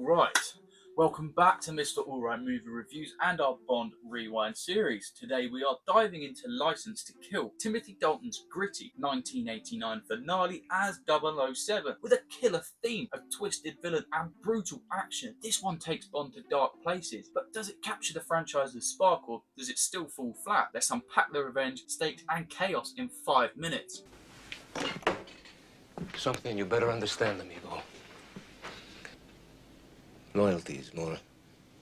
Alright, welcome back to Mr. Alright Movie Reviews and our Bond Rewind series. Today we are diving into License to Kill, Timothy Dalton's gritty 1989 finale as 007, with a killer theme of twisted villain and brutal action. This one takes Bond to dark places, but does it capture the franchise's spark or does it still fall flat? Let's unpack the revenge, stakes and chaos in 5 minutes. Something you better understand, amigo. Loyalty is more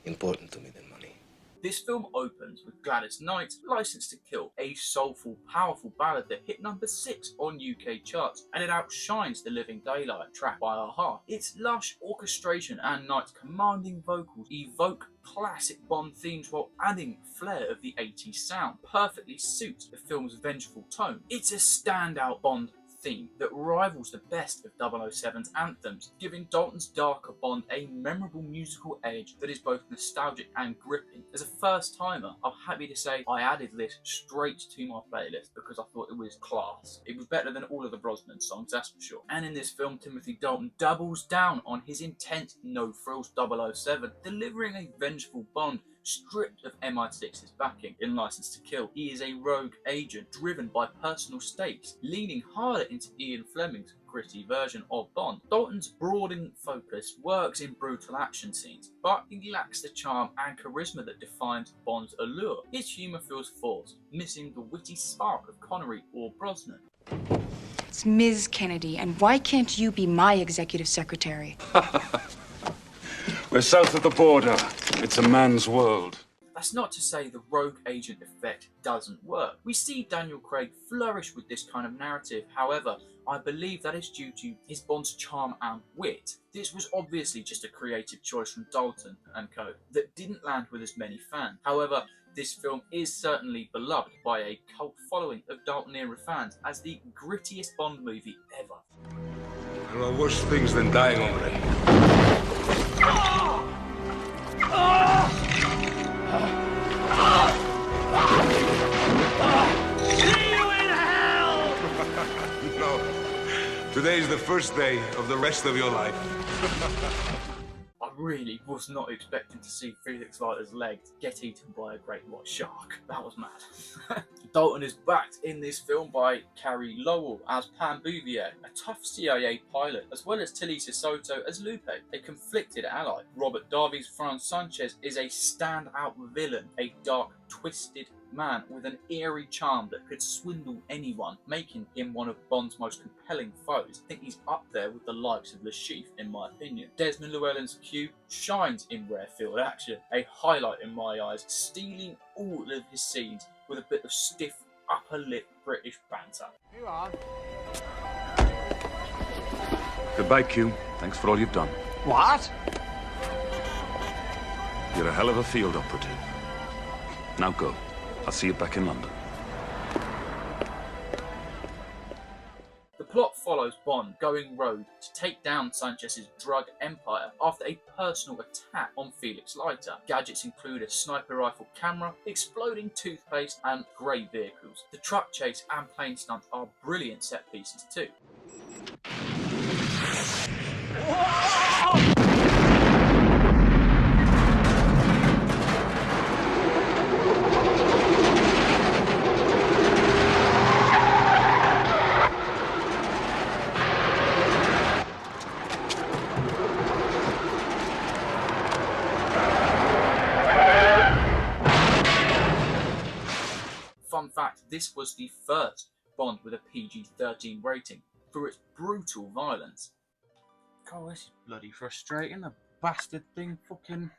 important to me than money. This film opens with Gladys Knight's License to Kill, a soulful, powerful ballad that hit number 6 on UK charts, and it outshines The Living Daylight, track by a-ha. Its lush orchestration and Knight's commanding vocals evoke classic Bond themes while adding flair of the 80s sound, perfectly suits the film's vengeful tone. It's a standout Bond theme that rivals the best of 007's anthems, giving Dalton's darker Bond a memorable musical edge that is both nostalgic and gripping. As a first timer, I'm happy to say I added this straight to my playlist because I thought it was class. It was better than all of the Brosnan songs, that's for sure. And in this film, Timothy Dalton doubles down on his intense no-frills 007, delivering a vengeful Bond stripped of MI6's backing. In License to Kill, he is a rogue agent driven by personal stakes, leaning harder into Ian Fleming's gritty version of Bond. Dalton's broadening focus works in brutal action scenes, but he lacks the charm and charisma that defines Bond's allure. His humour feels forced, missing the witty spark of Connery or Brosnan. It's Ms. Kennedy, and why can't you be my executive secretary? We're south of the border. It's a man's world. That's not to say the rogue agent effect doesn't work. We see Daniel Craig flourish with this kind of narrative. However, I believe that is due to his Bond's charm and wit. This was obviously just a creative choice from Dalton and co. that didn't land with as many fans. However, this film is certainly beloved by a cult following of Dalton-era fans as the grittiest Bond movie ever. There are worse things than dying already. See you in hell! No. Today's the first day of the rest of your life. I really was not expecting to see Felix Leiter's legs get eaten by a great white shark. That was mad. Dalton is backed in this film by Carrie Lowell as Pam Bouvier, a tough CIA pilot, as well as Talisa Soto as Lupe, a conflicted ally. Robert Davi's Fran Sanchez is a standout villain, a dark, twisted man with an eerie charm that could swindle anyone, making him one of Bond's most compelling foes. I think he's up there with the likes of Le Chiffre, in my opinion. Desmond Llewellyn's Q shines in rare field action, a highlight in my eyes, stealing all of his scenes with a bit of stiff upper lip British banter. You on? Goodbye, Q. Thanks for all you've done. What? You're a hell of a field operative. Now go. I'll see you back in London. The plot follows Bond going rogue to take down Sanchez's drug empire after a personal attack on Felix Leiter. Gadgets include a sniper rifle camera, exploding toothpaste, and grey vehicles. The truck chase and plane stunts are brilliant set pieces too. Fun fact, this was the first Bond with a PG-13 rating for its brutal violence. God, this is bloody frustrating. The bastard thing fucking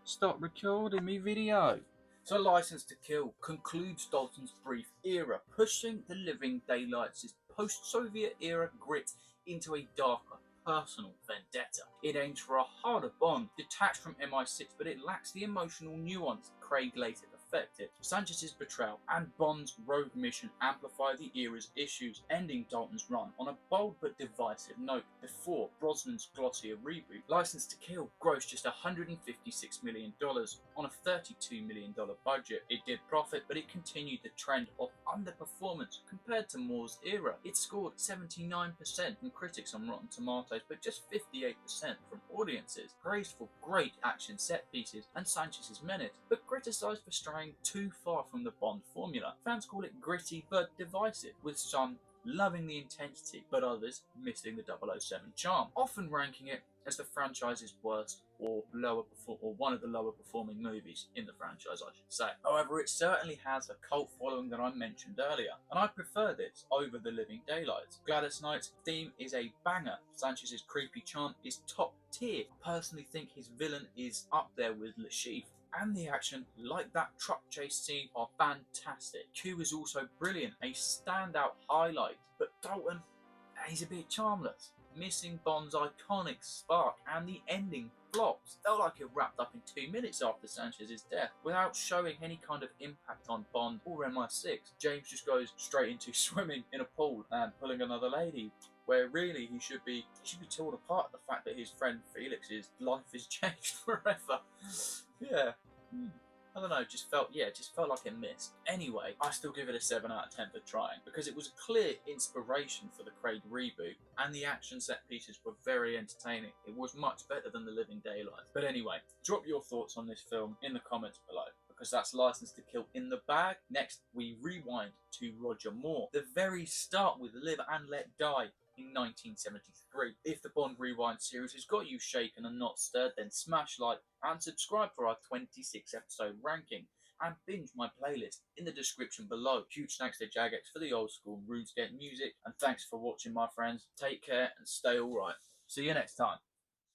stopped recording me video. So License to Kill concludes Dalton's brief era, pushing The Living Daylights' post-Soviet era grit into a darker, personal vendetta. It aims for a harder Bond, detached from MI6, but it lacks the emotional nuance Craig later effective. Sanchez's betrayal and Bond's rogue mission amplify the era's issues, ending Dalton's run on a bold but divisive note. Before Brosnan's glossier reboot, License to Kill grossed just $156 million on a $32 million budget. It did profit, but it continued the trend of underperformance compared to Moore's era. It scored 79% from critics on Rotten Tomatoes, but just 58% from audiences. Praised for great action set pieces and Sanchez's menace, but criticised for straying too far from the Bond formula. Fans call it gritty but divisive, with some loving the intensity, but others missing the 007 charm, often ranking it as the franchise's worst or one of the lower performing movies in the franchise, I should say. However, it certainly has a cult following that I mentioned earlier, and I prefer this over The Living Daylights. Gladys Knight's theme is a banger. Sanchez's creepy charm is top tier. I personally think his villain is up there with Le Chiffre, and the action, like that truck chase scene, are fantastic. Q is also brilliant, a standout highlight, but Dalton, he's a bit charmless, missing Bond's iconic spark, and the ending flops. Felt like it wrapped up in 2 minutes after Sanchez's death, without showing any kind of impact on Bond or MI6. James just goes straight into swimming in a pool and pulling another lady, where really he should be torn apart at the fact that his friend Felix's life is changed forever. Yeah. I don't know, just felt like it missed. Anyway, I still give it a 7 out of 10 for trying, because it was a clear inspiration for the Craig reboot, and the action set pieces were very entertaining. It was much better than The Living Daylights. But anyway, drop your thoughts on this film in the comments below, because that's License to Kill in the bag. Next, we rewind to Roger Moore. The very start with Live and Let Die in 1973. If the Bond Rewind series has got you shaken and not stirred, then smash like and subscribe for our 26 episode ranking, and binge my playlist in the description below. Huge thanks to Jagex for the old school RuneScape music, and thanks for watching, my friends. Take care and stay alright. See you next time.